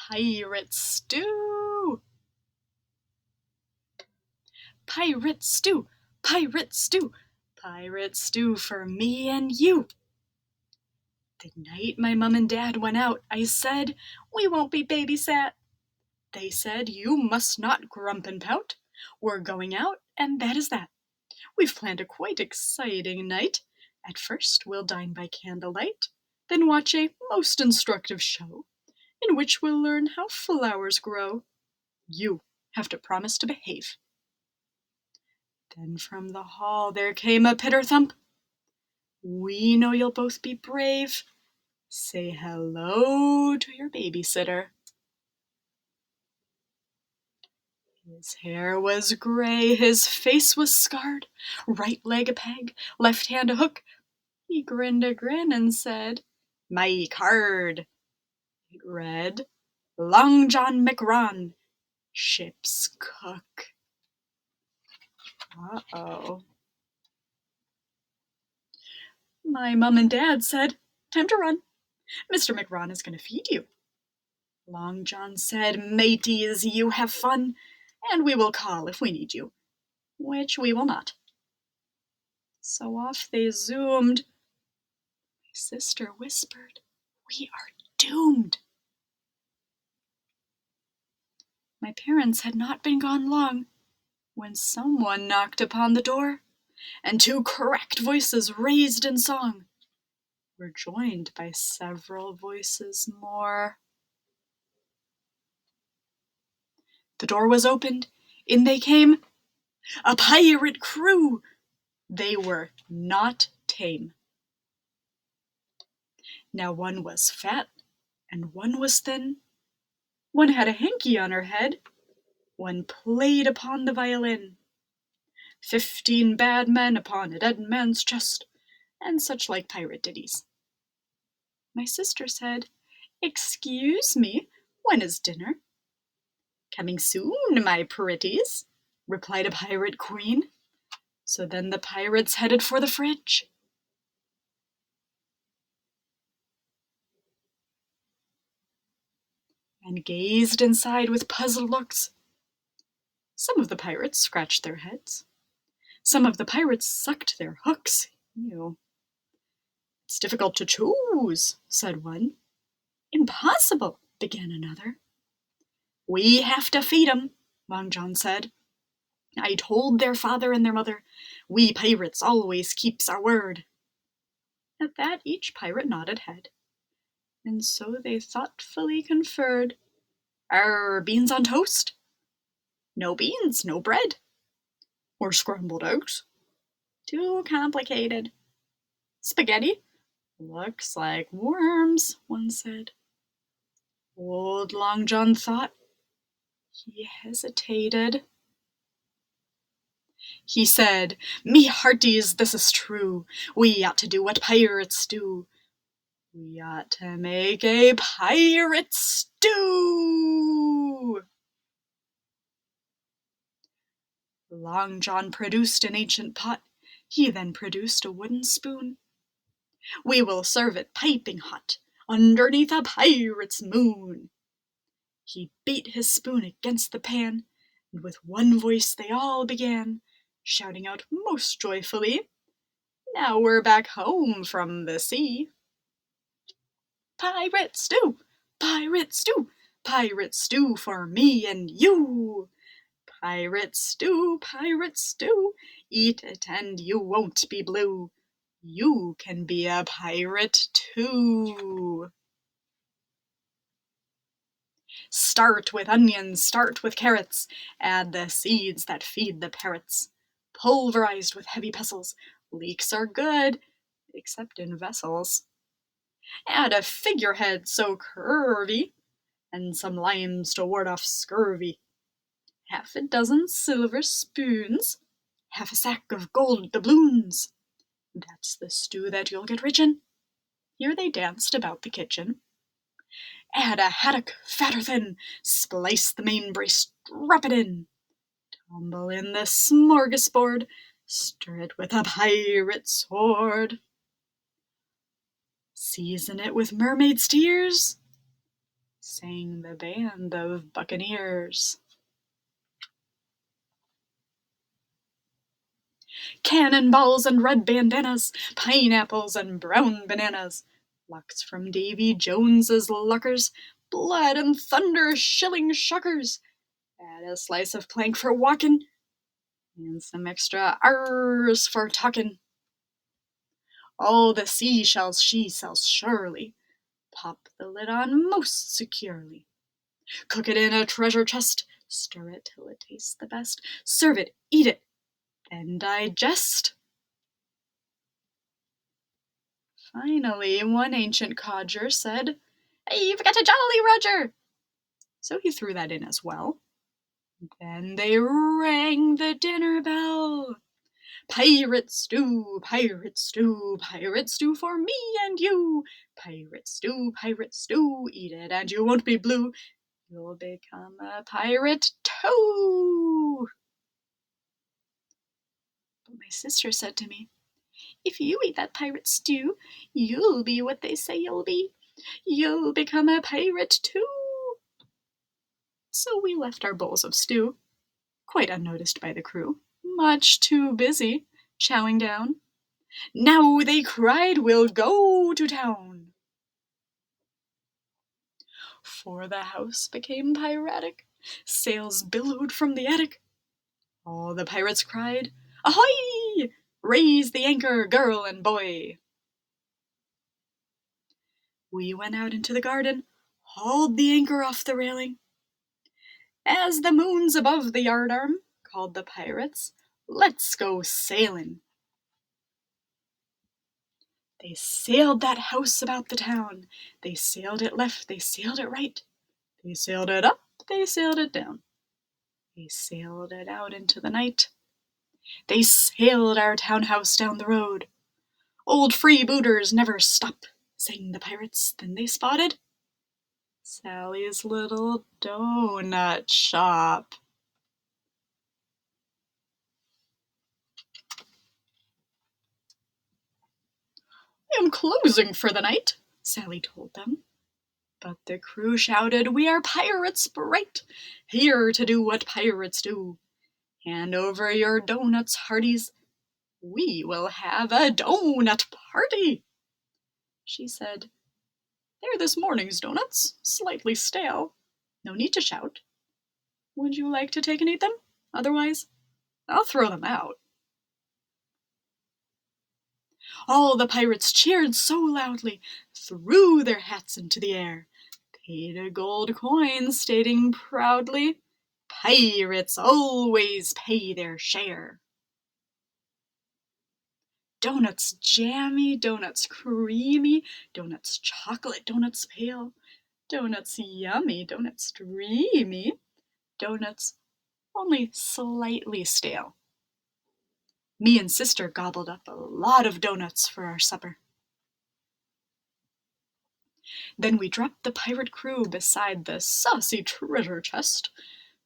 pirate stew. Pirate stew, pirate stew, pirate stew for me and you. The night my mum and dad went out, I said, we won't be babysat. They said, you must not grump and pout. We're going out, and that is that. We've planned a quite exciting night. At first, we'll dine by candlelight, then watch a most instructive show, in which we'll learn how flowers grow. You have to promise to behave. Then from the hall there came a pitter-thump. We know you'll both be brave. Say hello to your babysitter. His hair was gray, his face was scarred, right leg a peg, left hand a hook. He grinned a grin and said, my card. It read, Long John McRon, ship's cook. Uh-oh. My mum and dad said, time to run. Mr. McRon is going to feed you. Long John said, mateys, you have fun, and we will call if we need you, which we will not. So off they zoomed. My sister whispered, we are doomed. My parents had not been gone long when someone knocked upon the door, and two cracked voices raised in song were joined by several voices more. The door was opened, in they came, a pirate crew. They were not tame. Now one was fat, and one was thin. One had a hanky on her head, one played upon the violin. 15 bad men upon a dead man's chest, and such like pirate ditties. My sister said, excuse me, when is dinner? Coming soon, my pretties, replied a pirate queen. So then the pirates headed for the fridge. And gazed inside with puzzled looks. Some of the pirates scratched their heads. Some of the pirates sucked their hooks. Ew. It's difficult to choose, said one. Impossible, began another. We have to feed 'em, Long John said. I told their father and their mother, we pirates always keeps our word. At that each pirate nodded head, and so they thoughtfully conferred. Beans on toast? No beans, no bread. Or scrambled eggs? Too complicated. Spaghetti? Looks like worms, one said. Old Long John thought. He hesitated. He said, me hearties, this is true. We ought to do what pirates do. We ought to make a pirate stew. Long John produced an ancient pot. He then produced a wooden spoon. We will serve it piping hot, underneath a pirate's moon. He beat his spoon against the pan, and with one voice they all began, shouting out most joyfully, now we're back home from the sea. Pirate stew, pirate stew, pirate stew for me and you. Pirate stew, eat it and you won't be blue. You can be a pirate too. Start with onions, start with carrots, add the seeds that feed the parrots. Pulverized with heavy pestles, leeks are good, except in vessels. Add a figurehead so curvy, and some limes to ward off scurvy. Half a dozen silver spoons, half a sack of gold doubloons. That's the stew that you'll get rich in. Here they danced about the kitchen. Add a haddock, fat or thin, splice the main brace, drop it in. Tumble in the smorgasbord, stir it with a pirate sword. Season it with mermaid's tears. sang the band of buccaneers. Cannonballs and red bandanas, pineapples and brown bananas, lucks from Davy Jones's luckers, blood and thunder shilling shuckers, add a slice of plank for walkin', and some extra R's for talkin'. All the seashells she sells surely, pop the lid on most securely. Cook it in a treasure chest, stir it till it tastes the best, serve it, eat it, and digest. Finally, one ancient codger said, "Hey, you've got a Jolly Roger!" So he threw that in as well. Then they rang the dinner bell. Pirate stew, pirate stew, pirate stew for me and you. Pirate stew, eat it and you won't be blue. You'll become a pirate too. But my sister said to me, "If you eat that pirate stew, you'll be what they say you'll be. You'll become a pirate too." So we left our bowls of stew, quite unnoticed by the crew, much too busy chowing down. Now, they cried, we'll go to town. For the house became piratic, sails billowed from the attic. All the pirates cried, "Ahoy! Raise the anchor, girl and boy." We went out into the garden, hauled the anchor off the railing. "As the moon's above the yardarm," called the pirates, "let's go sailing." They sailed that house about the town. They sailed it left, they sailed it right. They sailed it up, they sailed it down. They sailed it out into the night. They sailed our townhouse down the road. "Old freebooters never stop," sang the pirates. Then they spotted Sally's little donut shop. "I am closing for the night," Sally told them. But the crew shouted, "We are pirates bright, here to do what pirates do. Hand over your doughnuts, hearties. We will have a doughnut party." She said, "They're this morning's doughnuts, slightly stale. No need to shout. Would you like to take and eat them? Otherwise, I'll throw them out." All the pirates cheered so loudly, threw their hats into the air, paid a gold coin, stating proudly, "Pirates always pay their share." Doughnuts jammy, doughnuts creamy, doughnuts chocolate, doughnuts pale, doughnuts yummy, doughnuts dreamy, doughnuts only slightly stale. Me and sister gobbled up a lot of doughnuts for our supper. Then we dropped the pirate crew beside the saucy treasure chest,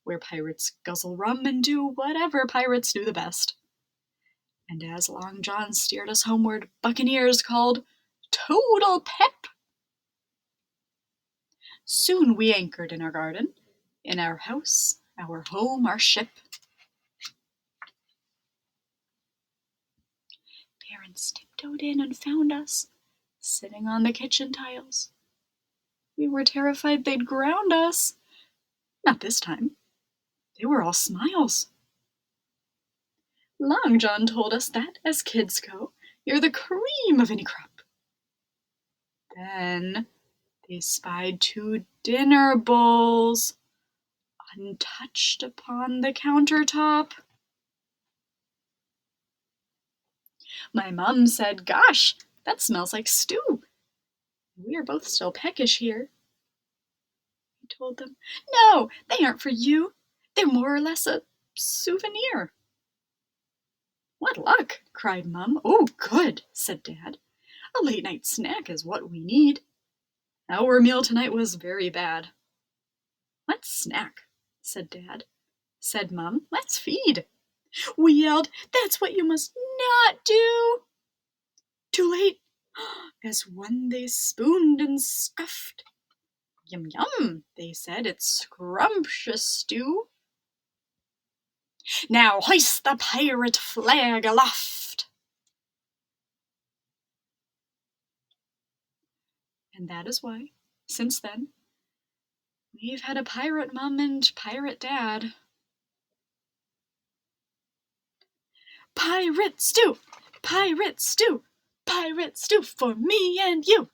where pirates guzzle rum and do whatever pirates do the best. And as Long John steered us homeward, buccaneers called, "Total pep!" Soon we anchored in our garden, in our house, our home, our ship. Parents tiptoed in and found us, sitting on the kitchen tiles. We were terrified they'd ground us. Not this time. They were all smiles. Long John told us that, as kids go, you're the cream of any crop. Then they spied 2 dinner bowls, untouched upon the countertop. My mum said, "Gosh, that smells like stew. We are both still peckish here." I told them, "No, they aren't for you. They're more or less a souvenir." "What luck!" cried Mum. "Oh, good," said Dad. "A late night snack is what we need. Our meal tonight was very bad." "Let's snack," said Dad. Said Mum, "Let's feed." We yelled, "That's what you must not do." Too late. As one they spooned and scuffed. Yum yum, they said, it's scrumptious stew. Now hoist the pirate flag aloft. And that is why, since then, we've had a pirate mom and pirate dad. Pirate stew! Pirate stew! Pirate stew for me and you!